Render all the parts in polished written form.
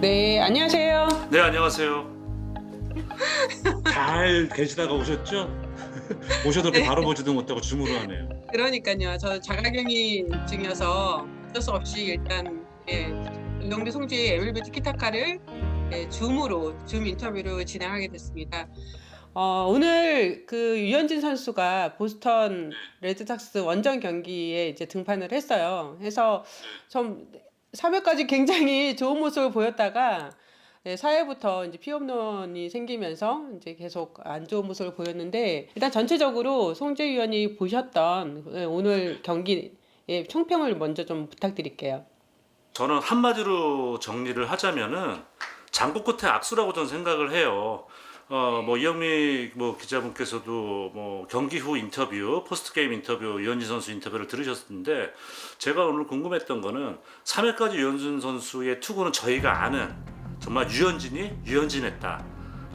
네, 안녕하세요. 네, 안녕하세요. 잘 계시다가 오셨죠? 오셔도 이렇게 네, 바로 보지도 못하고 줌으로 하네요. 그러니까요. 저 자가격리 중이어서 어쩔 수 없이 일단 윤동비 송지의 MLB 티키타카를 줌 인터뷰로 진행하게 됐습니다. 오늘 그 유현진 선수가 보스턴 레드삭스 원정 경기에 이제 등판을 했어요. 해서 좀 3회까지 굉장히 좋은 모습을 보였다가 4회부터 이제 피홈런이 생기면서 이제 계속 안 좋은 모습을 보였는데 일단 전체적으로 송재 위원이 보셨던 오늘 경기의 총평을 먼저 좀 부탁드릴게요. 저는 한마디로 정리를 하자면은 장고 끝에 악수라고 저는 생각을 해요. 뭐 이영미 뭐 기자분께서도 뭐 경기 후 인터뷰, 포스트 게임 인터뷰, 유현진 선수 인터뷰를 들으셨는데 제가 오늘 궁금했던 거는 3회까지 유현진 선수의 투구는 저희가 아는 정말 유현진했다.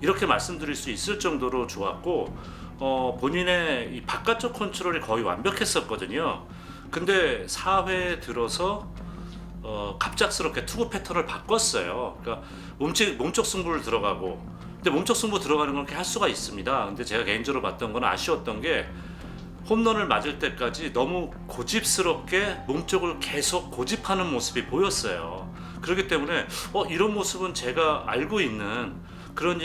이렇게 말씀드릴 수 있을 정도로 좋았고 본인의 이 바깥쪽 컨트롤이 거의 완벽했었거든요. 근데 4회 들어서 갑작스럽게 투구 패턴을 바꿨어요. 그러니까 몸쪽 승부를 들어가고, 근데 몸쪽 승부 들어가는 건 그렇게 할 수가 있습니다. 근데 제가 개인적으로 봤던 건 아쉬웠던 게 홈런을 맞을 때까지 너무 고집스럽게 몸쪽을 계속 고집하는 모습이 보였어요. 그렇기 때문에 이런 모습은 제가 알고 있는 그런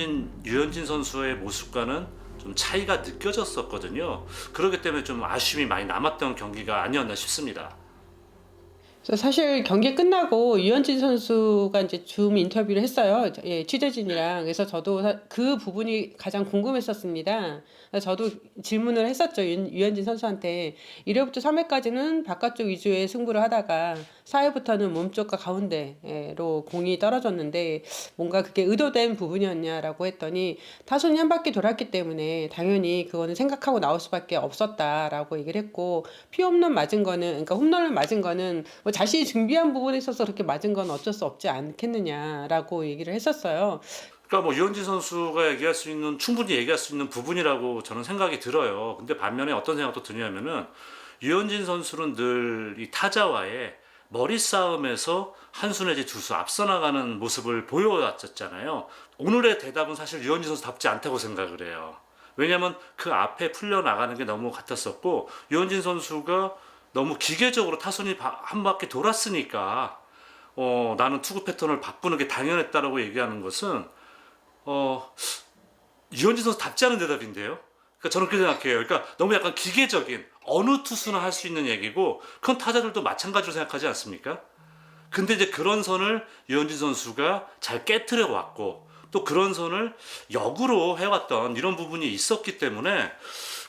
유현진 선수의 모습과는 좀 차이가 느껴졌었거든요. 그렇기 때문에 좀 아쉬움이 많이 남았던 경기가 아니었나 싶습니다. 그래서 사실 경기 끝나고 유현진 선수가 이제 줌 인터뷰를 했어요. 취재진이랑. 그래서 저도 그 부분이 가장 궁금했었습니다. 그래서 저도 질문을 했었죠. 유현진 선수한테. 1회부터 3회까지는 바깥쪽 위주의 승부를 하다가 4회부터는 몸쪽과 가운데로 공이 떨어졌는데 뭔가 그게 의도된 부분이었냐라고 했더니 타선이 한 바퀴 돌았기 때문에 당연히 그거는 생각하고 나올 수밖에 없었다라고 얘기를 했고 피홈런 맞은 거는 그러니까 홈런을 맞은 거는 뭐 자신이 준비한 부분에 있어서 그렇게 맞은 건 어쩔 수 없지 않겠느냐라고 얘기를 했었어요. 그러니까 뭐 유현진 선수가 충분히 얘기할 수 있는 부분이라고 저는 생각이 들어요. 근데 반면에 어떤 생각도 드냐면은 유현진 선수는 늘 이 타자와의 머리 싸움에서 한 수 내지 두 수 앞서 나가는 모습을 보여왔었잖아요. 오늘의 대답은 사실 유현진 선수답지 않다고 생각을 해요. 왜냐면 그 앞에 풀려나가는 게 너무 같았었고, 유현진 선수가 너무 기계적으로 타선이 한 바퀴 돌았으니까 나는 투구 패턴을 바꾸는 게 당연했다라고 얘기하는 것은 어, 유현진 선수 답지 않은 대답인데요. 그러니까 저는 그렇게 생각해요. 그러니까 너무 약간 기계적인 어느 투수나 할 수 있는 얘기고 그건 타자들도 마찬가지로 생각하지 않습니까? 근데 이제 그런 선을 유현진 선수가 잘 깨트려 왔고 또 그런 선을 역으로 해왔던 이런 부분이 있었기 때문에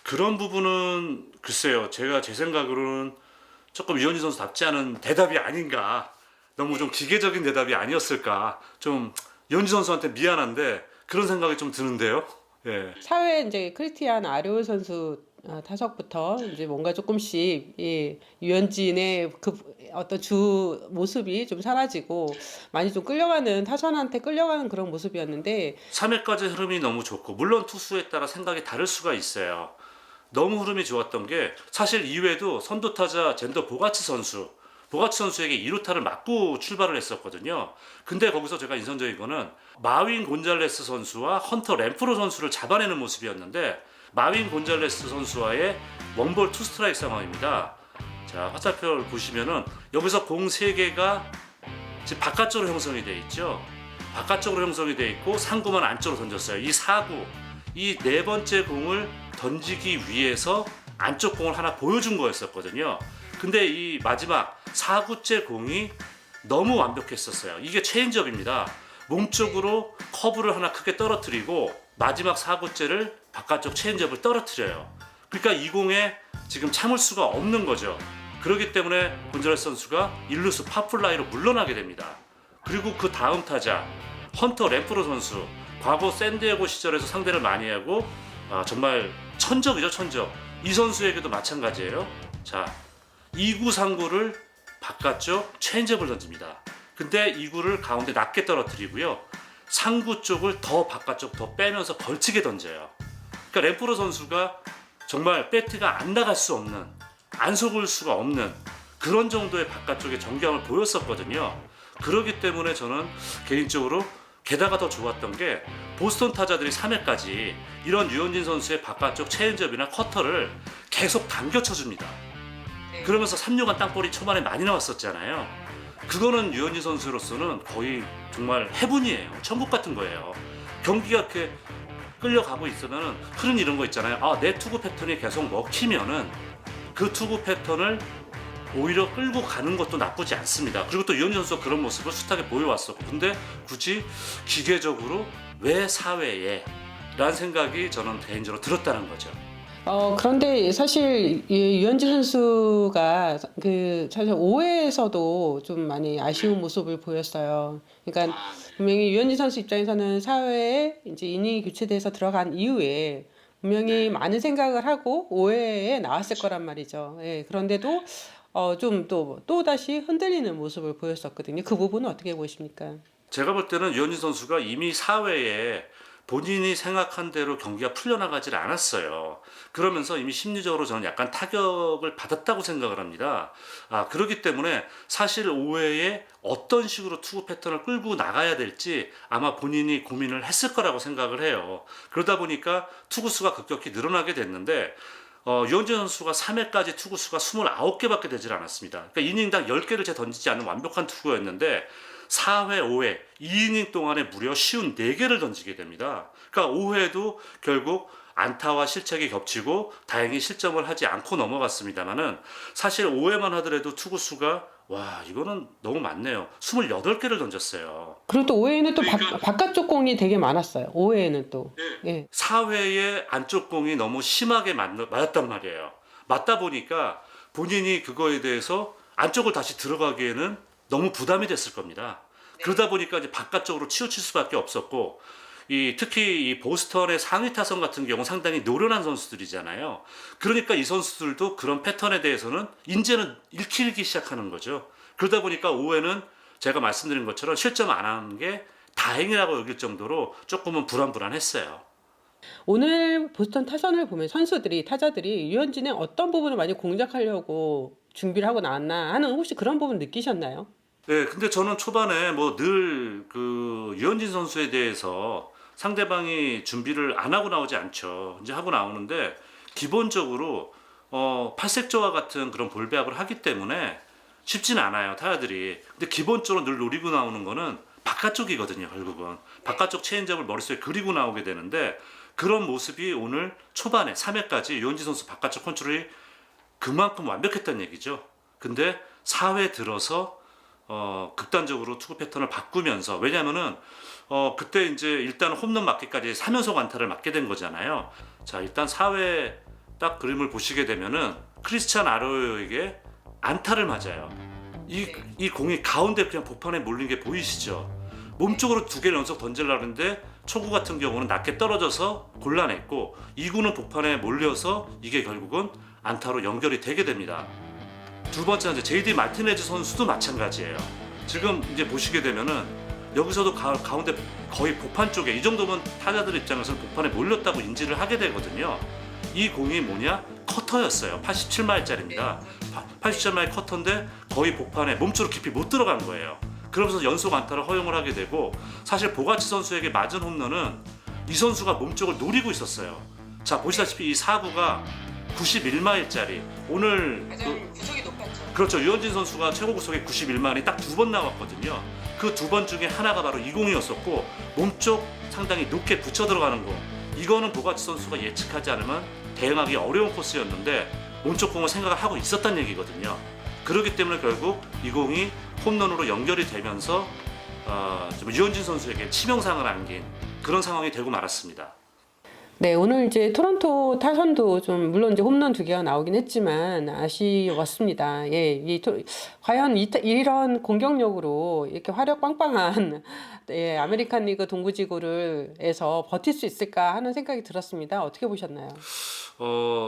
그런 부분은 글쎄요. 제가 제 생각으로는 조금 유현진 선수답지 않은 대답이 아닌가. 너무 좀 기계적인 대답이 아니었을까. 좀 유현진 선수한테 미안한데 그런 생각이 좀 드는데요. 예. 4회 이제 크리스티안 아레올 선수 타석부터 이제 뭔가 조금씩 유현진의 그 어떤 주 모습이 좀 사라지고 많이 좀 끌려가는 타선한테 끌려가는 그런 모습이었는데 3회까지 흐름이 너무 좋고 물론 투수에 따라 생각이 다를 수가 있어요. 너무 흐름이 좋았던 게 사실 2회도 선두타자 젠더 보가치 선수에게 2루타를 맞고 출발을 했었거든요. 근데 거기서 제가 인상적인 거는 마윈 곤잘레스 선수와 헌터 램프로 선수를 잡아내는 모습이었는데 마윈 곤잘레스 선수와의 원볼 투 스트라이크 상황입니다. 자, 화살표를 보시면은 여기서 공 3개가 지금 바깥쪽으로 형성이 돼 있죠. 바깥쪽으로 형성이 돼 있고 상구만 안쪽으로 던졌어요. 이 4구, 이 네 번째 공을 던지기 위해서 안쪽 공을 하나 보여준 거였었거든요. 근데 이 마지막 4구째 공이 너무 완벽했었어요. 이게 체인지업입니다. 몸쪽으로 커브를 하나 크게 떨어뜨리고 마지막 4구째를 바깥쪽 체인지업을 떨어뜨려요. 그러니까 이 공에 지금 참을 수가 없는 거죠. 그렇기 때문에 곤잘레스 선수가 1루수 파플라이로 물러나게 됩니다. 그리고 그 다음 타자 헌터 램프로 선수, 과거 샌디에고 시절에서 상대를 많이 하고 정말 천적이죠, 천적. 이 선수에게도 마찬가지예요. 자, 2구 3구를 바깥쪽 체인지업을 던집니다. 근데 2구를 가운데 낮게 떨어뜨리고요. 3구 쪽을 더 바깥쪽 더 빼면서 걸치게 던져요. 그러니까 램프로 선수가 정말 배트가 안 나갈 수 없는, 안 속을 수가 없는 그런 정도의 바깥쪽의 정교함을 보였었거든요. 그렇기 때문에 저는 개인적으로 게다가 더 좋았던 게 보스턴 타자들이 3회까지 이런 유현진 선수의 바깥쪽 체인지업이나 커터를 계속 당겨 쳐줍니다. 그러면서 3루간 땅볼이 초반에 많이 나왔었잖아요. 그거는 유현진 선수로서는 거의 정말 해분이에요. 천국 같은 거예요. 경기가 이렇게 끌려가고 있으면 흐름 이런 거 있잖아요. 아, 내 투구 패턴이 계속 먹히면은 그 투구 패턴을 오히려 끌고 가는 것도 나쁘지 않습니다. 그리고 또 유현진 선수가 그런 모습을 숱하게 보여왔었고, 근데 굳이 기계적으로 왜 사회에? 라는 생각이 저는 개인적으로 들었다는 거죠. 그런데 사실 이 유현진 선수가 그 사실 5회에서도 좀 많이 아쉬운 모습을 보였어요. 그러니까 분명히 유현진 선수 입장에서는 4회에 이제 이닝이 교체돼서 들어간 이후에 분명히 많은 생각을 하고 5회에 나왔을 거란 말이죠. 예, 그런데도 좀 또 다시 흔들리는 모습을 보였었거든요. 그 부분은 어떻게 보십니까? 제가 볼 때는 유현진 선수가 이미 4회에 본인이 생각한 대로 경기가 풀려나가질 않았어요. 그러면서 이미 심리적으로 저는 약간 타격을 받았다고 생각을 합니다. 그렇기 때문에 사실 5회에 어떤 식으로 투구 패턴을 끌고 나가야 될지 아마 본인이 고민을 했을 거라고 생각을 해요. 그러다 보니까 투구수가 급격히 늘어나게 됐는데 유현진 선수가 3회까지 투구수가 29개밖에 되질 않았습니다. 그러니까 이닝당 10개를 채 던지지 않은 완벽한 투구였는데 4회, 5회, 2이닝 동안에 무려 54개를 던지게 됩니다. 그러니까 5회도 결국 안타와 실책이 겹치고 다행히 실점을 하지 않고 넘어갔습니다만은 사실 5회만 하더라도 투구수가 와, 이거는 너무 많네요. 28개를 던졌어요. 그리고 또 5회에는 또 그러니까 바깥쪽 공이 되게 많았어요. 5회에는 또. 예. 4회에 안쪽 공이 너무 심하게 맞았단 말이에요. 맞다 보니까 본인이 그거에 대해서 안쪽을 다시 들어가기에는 너무 부담이 됐을 겁니다. 그러다 보니까 이제 바깥쪽으로 치우칠 수밖에 없었고, 특히 이 보스턴의 상위 타선 같은 경우 상당히 노련한 선수들이잖아요. 그러니까 이 선수들도 그런 패턴에 대해서는 이제는 읽히기 시작하는 거죠. 그러다 보니까 5회는 제가 말씀드린 것처럼 실점 안 하는 게 다행이라고 여길 정도로 조금은 불안불안했어요. 오늘 보스턴 타선을 보면 타자들이 유현진의 어떤 부분을 많이 공략하려고 준비를 하고 나왔나 하는 혹시 그런 부분 느끼셨나요? 네, 근데 저는 초반에 뭐 늘 그 유현진 선수에 대해서 상대방이 준비를 안 하고 나오지 않죠. 이제 하고 나오는데 기본적으로 팔색조와 같은 그런 볼 배합을 하기 때문에 쉽진 않아요, 타자들이. 근데 기본적으로 늘 노리고 나오는 거는 바깥쪽이거든요, 결국은. 바깥쪽 체인지업을 머릿속에 그리고 나오게 되는데 그런 모습이 오늘 초반에 3회까지 유현진 선수 바깥쪽 컨트롤이 그만큼 완벽했다는 얘기죠. 근데 4회 들어서 극단적으로 투구 패턴을 바꾸면서, 왜냐면은 그때 이제 일단 홈런 맞기까지 3연속 안타를 맞게 된 거잖아요. 자, 일단 4회 딱 그림을 보시게 되면은 크리스찬 아로요에게 안타를 맞아요. 이 공이 가운데 그냥 복판에 몰린 게 보이시죠? 몸쪽으로 2개를 연속 던지려고 하는데 초구 같은 경우는 낮게 떨어져서 곤란했고 2구는 복판에 몰려서 이게 결국은 안타로 연결이 되게 됩니다. 두 번째는 이제 JD 마티네즈 선수도 마찬가지예요. 지금 이제 보시게 되면은 여기서도 가운데 거의 복판 쪽에, 이 정도면 타자들 입장에서는 복판에 몰렸다고 인지를 하게 되거든요. 이 공이 뭐냐? 커터였어요. 87마일짜리입니다. 87마일 커터인데 거의 복판에 몸쪽으로 깊이 못 들어간 거예요. 그러면서 연속 안타를 허용을 하게 되고, 사실 보가치 선수에게 맞은 홈런은 이 선수가 몸쪽을 노리고 있었어요. 자, 보시다시피 이 4구가 91마일짜리, 오늘 구속이 높았죠. 그렇죠. 유현진 선수가 최고 구속이 91마일이 딱 2번 나왔거든요. 그 2번 중에 하나가 바로 이 공이었었고, 몸쪽 상당히 높게 붙여 들어가는 공, 이거는 보가치 선수가 예측하지 않으면 대응하기 어려운 코스였는데 몸쪽 공을 생각을 하고 있었단 얘기거든요. 그렇기 때문에 결국 이 공이 홈런으로 연결이 되면서 좀 유현진 선수에게 치명상을 안긴 그런 상황이 되고 말았습니다. 네, 오늘 이제 토론토 타선도 좀 물론 이제 홈런 2개가 나오긴 했지만 아쉬웠습니다. 예, 과연 이런 공격력으로 이렇게 화력 빵빵한 예, 아메리칸 리그 동부지구를에서 버틸 수 있을까 하는 생각이 들었습니다. 어떻게 보셨나요?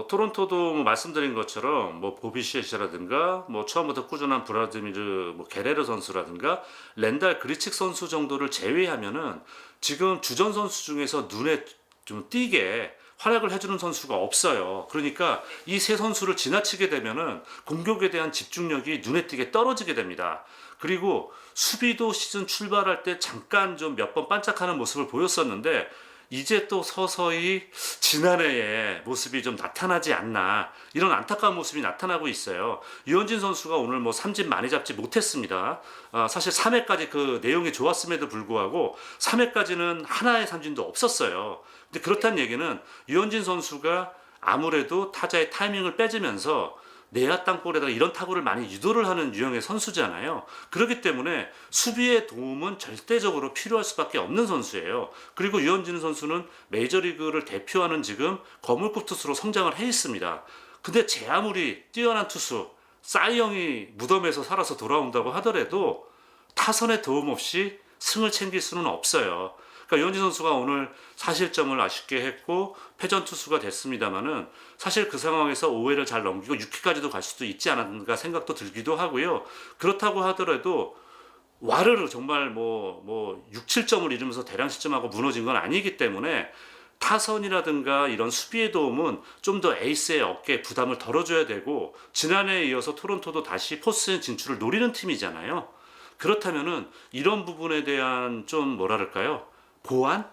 토론토도 뭐 말씀드린 것처럼 뭐 보비시엣이라든가 뭐 처음부터 꾸준한 브라드미르 뭐 게레르 선수라든가 렌달 그리칙 선수 정도를 제외하면은 지금 주전 선수 중에서 눈에 좀 띄게 활약을 해주는 선수가 없어요. 그러니까 이 세 선수를 지나치게 되면은 공격에 대한 집중력이 눈에 띄게 떨어지게 됩니다. 그리고 수비도 시즌 출발할 때 잠깐 좀 몇 번 반짝하는 모습을 보였었는데 이제 또 서서히 지난해의 모습이 좀 나타나지 않나, 이런 안타까운 모습이 나타나고 있어요. 유현진 선수가 오늘 뭐 삼진 많이 잡지 못했습니다. 사실 3회까지 그 내용이 좋았음에도 불구하고 3회까지는 하나의 삼진도 없었어요. 근데 그렇다는 얘기는 유현진 선수가 아무래도 타자의 타이밍을 뺏으면서 내야 땅볼에다가 이런 타구를 많이 유도를 하는 유형의 선수잖아요. 그렇기 때문에 수비의 도움은 절대적으로 필요할 수밖에 없는 선수예요. 그리고 유현진 선수는 메이저리그를 대표하는 지금 거물급 투수로 성장을 해 있습니다. 근데 제 아무리 뛰어난 투수, 싸이 형이 무덤에서 살아서 돌아온다고 하더라도 타선의 도움 없이 승을 챙길 수는 없어요. 그러니까 유현진 선수가 오늘 4실점을 아쉽게 했고 패전 투수가 됐습니다만은 사실 그 상황에서 5회를 잘 넘기고 6회까지도 갈 수도 있지 않았는가 생각도 들기도 하고요. 그렇다고 하더라도 와르르 정말 뭐 6, 7점을 잃으면서 대량 실점하고 무너진 건 아니기 때문에 타선이라든가 이런 수비의 도움은 좀 더 에이스의 어깨에 부담을 덜어줘야 되고, 지난해에 이어서 토론토도 다시 포스트시즌 진출을 노리는 팀이잖아요. 그렇다면은 이런 부분에 대한 좀 뭐랄까요? 보완?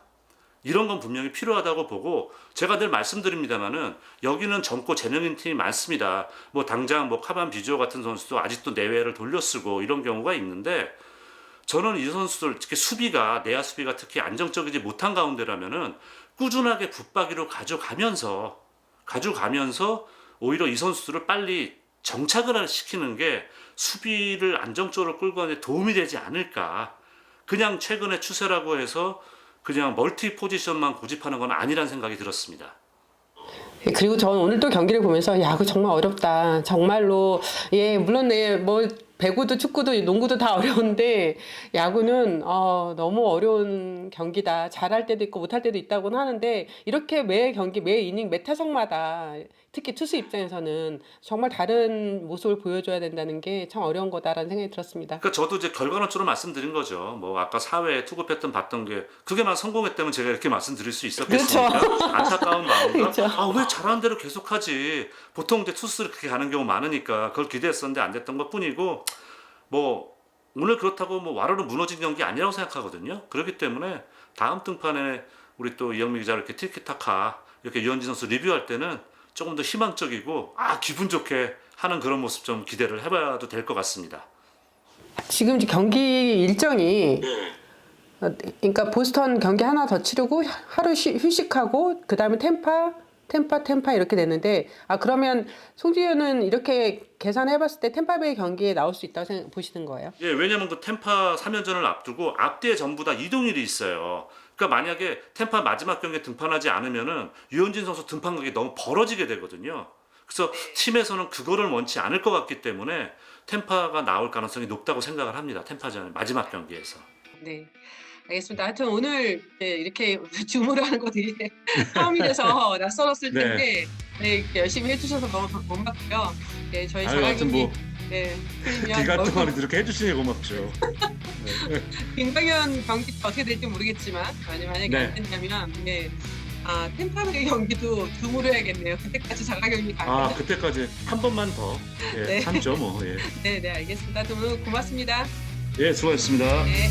이런 건 분명히 필요하다고 보고, 제가 늘 말씀드립니다만은 여기는 젊고 재능있는 팀이 많습니다. 뭐 당장 뭐 카반 비주어 같은 선수도 아직도 내외를 돌려쓰고 이런 경우가 있는데, 저는 이 선수들 특히 수비가, 내야 수비가 특히 안정적이지 못한 가운데라면은 꾸준하게 붙박이로 가져가면서 오히려 이 선수들을 빨리 정착을 시키는 게 수비를 안정적으로 끌고 가는 데 도움이 되지 않을까. 그냥 최근의 추세라고 해서 그냥 멀티 포지션만 고집하는 건 아니란 생각이 들었습니다. 그리고 저는 오늘 또 경기를 보면서 야구 정말 어렵다. 정말로 물론 뭐 배구도 축구도 농구도 다 어려운데 야구는 너무 어려운 경기다. 잘할 때도 있고 못할 때도 있다고는 하는데, 이렇게 매 경기 매 이닝 매 타석마다 특히 투수 입장에서는 정말 다른 모습을 보여줘야 된다는 게 참 어려운 거다라는 생각이 들었습니다. 그러니까 저도 이제 결과론적으로 말씀드린 거죠. 뭐 아까 4회 투구 패턴 봤던 게 그게만 성공했다면 제가 이렇게 말씀드릴 수 있었겠습니까? 그렇죠. 안타까운 마음과 그렇죠. 왜 잘하는 대로 계속하지. 보통 이제 투수를 그렇게 가는 경우 많으니까 그걸 기대했었는데 안 됐던 것 뿐이고, 뭐 오늘 그렇다고 뭐 와르르 무너진 경기 아니라고 생각하거든요. 그렇기 때문에 다음 등판에 우리 또 이영미 기자 이렇게 티키타카 이렇게 유현진 선수 리뷰할 때는 조금 더 희망적이고 기분 좋게 하는 그런 모습 좀 기대를 해봐도 될 것 같습니다. 지금 경기 일정이 그러니까 보스턴 경기 하나 더 치르고 하루 휴식하고 그 다음에 템파 이렇게 됐는데, 그러면 송지효는 이렇게 계산해봤을 때 템파베이 경기에 나올 수 있다고 보시는 거예요? 예, 왜냐면 그 템파 3연전을 앞두고 앞뒤에 전부 다 이동일이 있어요. 그러니까 만약에 템파 마지막 경기에 등판하지 않으면은 유현진 선수 등판각이 너무 벌어지게 되거든요. 그래서 팀에서는 그거를 원치 않을 것 같기 때문에 템파가 나올 가능성이 높다고 생각을 합니다. 템파전 마지막 경기에서. 네, 알겠습니다. 하여튼 오늘 이렇게 줌으로 하는 거 되게 처음이라서 낯설었을 네. 텐데 이렇게 열심히 해주셔서 너무 고맙고요. 네, 저희 자가격리 기간 동안 이렇게 해주시니 고맙죠. 김광현 경기 어떻게 될지 모르겠지만 만약에 안 된다면 템파베이 경기도 줌으로 해야겠네요. 그때까지 자가격리 가면. 그때까지 한 번만 더 참죠 뭐. 네, 알겠습니다. 오늘 고맙습니다. 예, 수고하셨습니다. 네.